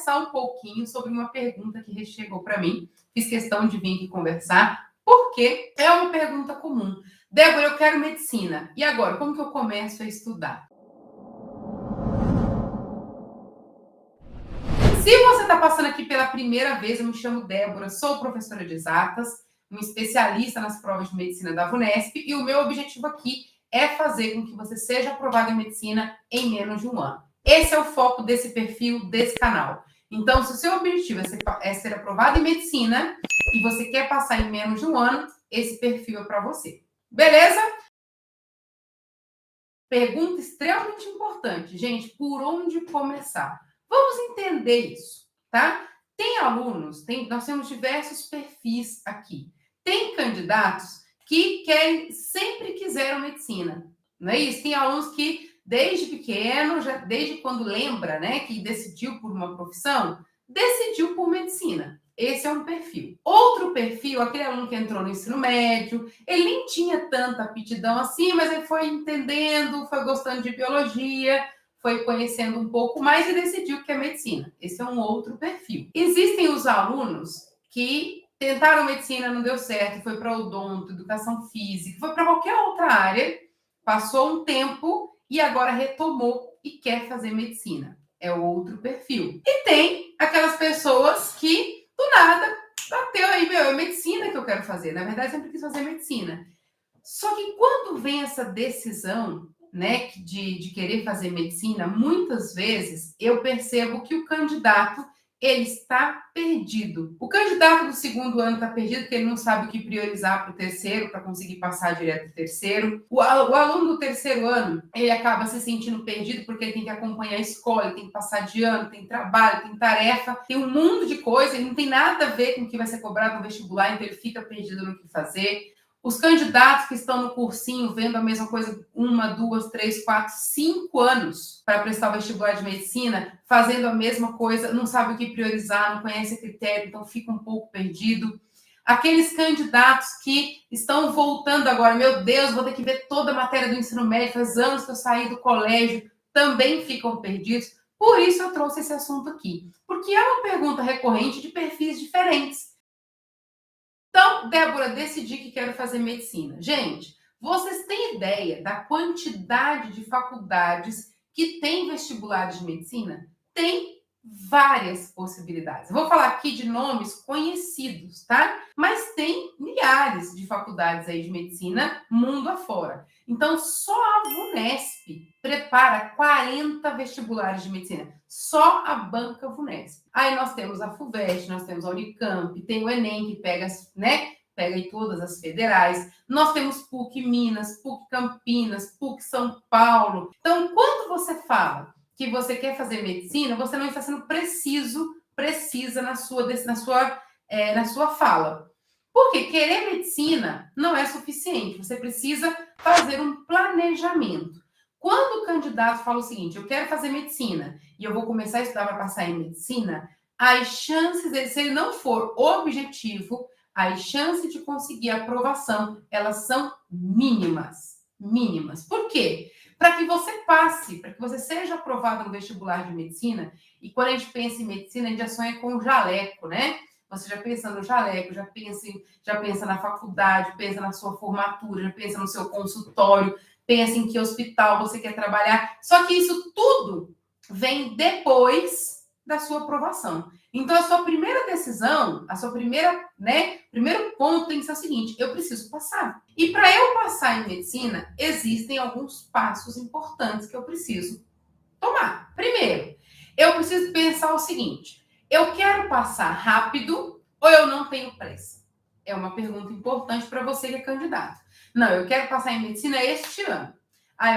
conversar um pouquinho sobre uma pergunta que chegou para mim. Fiz questão de vir aqui conversar, porque é uma pergunta comum. Débora, eu quero medicina. E agora, como que eu começo a estudar? Se você está passando aqui pela primeira vez, eu me chamo Débora, sou professora de exatas, uma especialista nas provas de medicina da VUNESP, e o meu objetivo aqui é fazer com que você seja aprovado em medicina em menos de um ano. Esse é o foco desse perfil, desse canal. Então, se o seu objetivo é ser aprovado em medicina e você quer passar em menos de um ano, esse perfil é para você. Beleza? Pergunta extremamente importante. Gente, por onde começar? Vamos entender isso, tá? Tem alunos, nós temos diversos perfis aqui. Tem candidatos que sempre quiseram medicina, não é isso? Tem alunos que, desde pequeno, desde quando lembra, né, que decidiu por uma profissão, decidiu por medicina. Esse é um perfil. Outro perfil, aquele aluno que entrou no ensino médio, ele nem tinha tanta aptidão assim, mas ele foi entendendo, foi gostando de biologia, foi conhecendo um pouco mais e decidiu que é medicina. Esse é um outro perfil. Existem os alunos que tentaram medicina, não deu certo, foi para odonto, educação física, foi para qualquer outra área, passou um tempo e agora retomou e quer fazer medicina. É o outro perfil. E tem aquelas pessoas que do nada, bateu aí, é medicina que eu quero fazer. Na verdade, sempre quis fazer medicina. Só que quando vem essa decisão, né, de querer fazer medicina, muitas vezes eu percebo que o candidato, ele está perdido. O candidato do segundo ano está perdido porque ele não sabe o que priorizar para o terceiro, para conseguir passar direto para o terceiro. O aluno do terceiro ano, ele acaba se sentindo perdido porque ele tem que acompanhar a escola, ele tem que passar de ano, tem trabalho, tem tarefa, tem um mundo de coisas, ele não tem nada a ver com o que vai ser cobrado no vestibular, então ele fica perdido no que fazer. Os candidatos que estão no cursinho vendo a mesma coisa 1, 2, 3, 4, 5 anos para prestar o vestibular de medicina, fazendo a mesma coisa, não sabe o que priorizar, não conhece critério, então fica um pouco perdido. Aqueles candidatos que estão voltando agora, meu Deus, vou ter que ver toda a matéria do ensino médio, faz anos que eu saí do colégio, também ficam perdidos. Por isso eu trouxe esse assunto aqui, porque é uma pergunta recorrente de perfis diferentes. Então, Débora, decidi que quero fazer medicina. Gente, vocês têm ideia da quantidade de faculdades que tem vestibulares de medicina? Tem várias possibilidades. Eu vou falar aqui de nomes conhecidos, tá? Mas tem milhares de faculdades aí de medicina mundo afora. Então, só a VUNESP prepara 40 vestibulares de medicina. Só a banca VUNESP. Aí nós temos a FUVEST, nós temos a Unicamp, tem o Enem, que pega, né? Pega aí todas as federais. Nós temos PUC Minas, PUC Campinas, PUC São Paulo. Então, quando você fala que você quer fazer medicina, você não está sendo precisa na sua fala. Porque querer medicina não é suficiente. Você precisa fazer um planejamento. Quando o candidato fala o seguinte, eu quero fazer medicina e eu vou começar a estudar para passar em medicina, as chances dele, se ele não for objetivo, as chances de conseguir aprovação, elas são mínimas. Mínimas. Por quê? Para que você passe, para que você seja aprovado no vestibular de medicina, e quando a gente pensa em medicina, a gente já sonha com o jaleco, né? Você já pensa no jaleco, já pensa na faculdade, pensa na sua formatura, já pensa no seu consultório, pensa em que hospital você quer trabalhar. Só que isso tudo vem depois da sua aprovação. Então, a sua primeira decisão, primeiro ponto tem que ser o seguinte, eu preciso passar. E para eu passar em medicina, existem alguns passos importantes que eu preciso tomar. Primeiro, eu preciso pensar o seguinte, eu quero passar rápido ou eu não tenho pressa? É uma pergunta importante para você que é candidato. Não, eu quero passar em medicina este ano.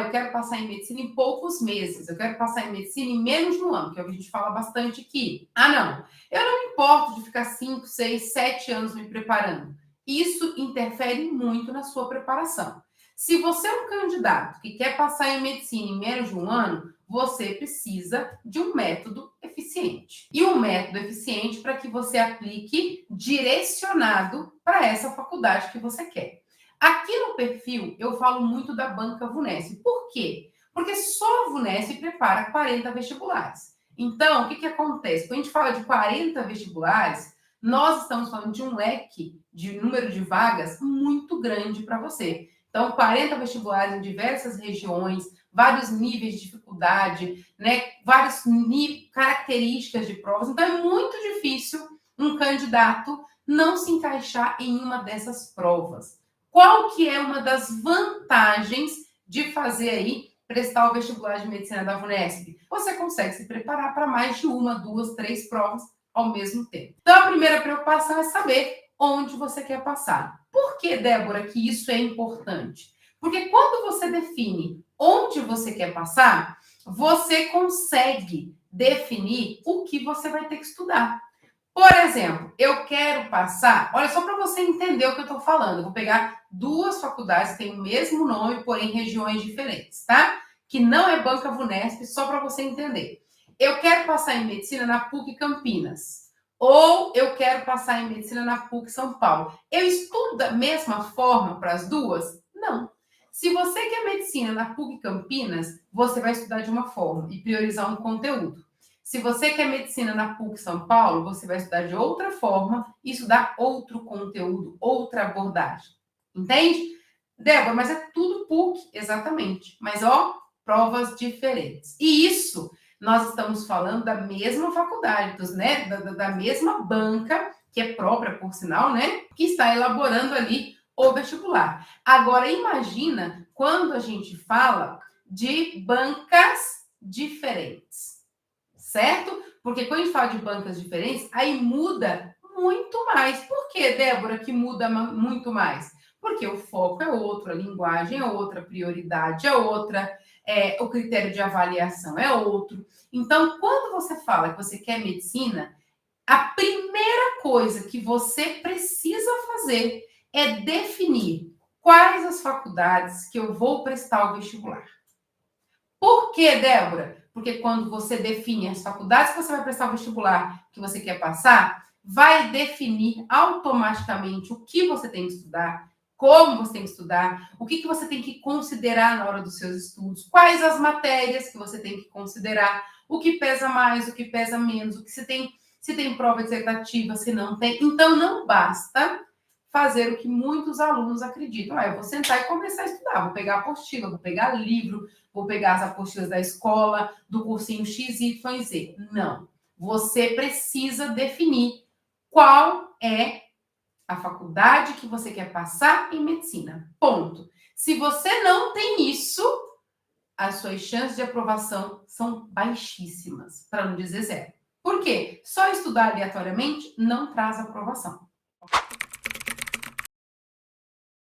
Eu quero passar em medicina em poucos meses. Eu quero passar em medicina em menos de um ano, que é o que a gente fala bastante aqui. Não. Eu não me importo de ficar 5, 6, 7 anos me preparando. Isso interfere muito na sua preparação. Se você é um candidato que quer passar em medicina em menos de um ano, você precisa de um método eficiente. E um método eficiente para que você aplique direcionado para essa faculdade que você quer. Aqui no perfil, eu falo muito da banca VUNESP. Por quê? Porque só a VUNESP prepara 40 vestibulares. Então, o que acontece? Quando a gente fala de 40 vestibulares, nós estamos falando de um leque de número de vagas muito grande para você. Então, 40 vestibulares em diversas regiões, vários níveis de dificuldade, né? Várias características de provas. Então, é muito difícil um candidato não se encaixar em uma dessas provas. Qual que é uma das vantagens de fazer aí, prestar o vestibular de medicina da VUNESP? Você consegue se preparar para mais de uma, duas, três provas ao mesmo tempo. Então, a primeira preocupação é saber onde você quer passar. Por que, Débora, que isso é importante? Porque quando você define onde você quer passar, você consegue definir o que você vai ter que estudar. Por exemplo, eu quero passar, olha só para você entender o que eu estou falando, eu vou pegar duas faculdades que têm o mesmo nome, porém regiões diferentes, tá? Que não é Banca VUNESP, só para você entender. Eu quero passar em medicina na PUC Campinas, ou eu quero passar em medicina na PUC São Paulo. Eu estudo da mesma forma para as duas? Não. Se você quer medicina na PUC Campinas, você vai estudar de uma forma e priorizar um conteúdo. Se você quer medicina na PUC São Paulo, você vai estudar de outra forma e estudar outro conteúdo, outra abordagem. Entende? Débora, mas é tudo PUC, exatamente. Mas, ó, provas diferentes. E isso, nós estamos falando da mesma faculdade, né? Da mesma banca, que é própria, por sinal, né? Que está elaborando ali o vestibular. Agora, imagina quando a gente fala de bancas diferentes. Certo? Porque quando a gente fala de bancas diferentes, aí muda muito mais. Por que, Débora, que muda muito mais? Porque o foco é outro, a linguagem é outra, a prioridade é outra, o critério de avaliação é outro. Então, quando você fala que você quer medicina, a primeira coisa que você precisa fazer é definir quais as faculdades que eu vou prestar o vestibular. Por que, Débora? Porque quando você define as faculdades que você vai prestar o vestibular que você quer passar, vai definir automaticamente o que você tem que estudar, como você tem que estudar, o que você tem que considerar na hora dos seus estudos, quais as matérias que você tem que considerar, o que pesa mais, o que pesa menos, o que se tem prova dissertativa, se não tem. Então, não basta fazer o que muitos alunos acreditam. Eu vou sentar e começar a estudar, vou pegar apostila, vou pegar livro, vou pegar as apostilas da escola, do cursinho X, Y, Z. Não. Você precisa definir qual é a faculdade que você quer passar em medicina. Ponto. Se você não tem isso, as suas chances de aprovação são baixíssimas, para não dizer zero. Por quê? Só estudar aleatoriamente não traz aprovação.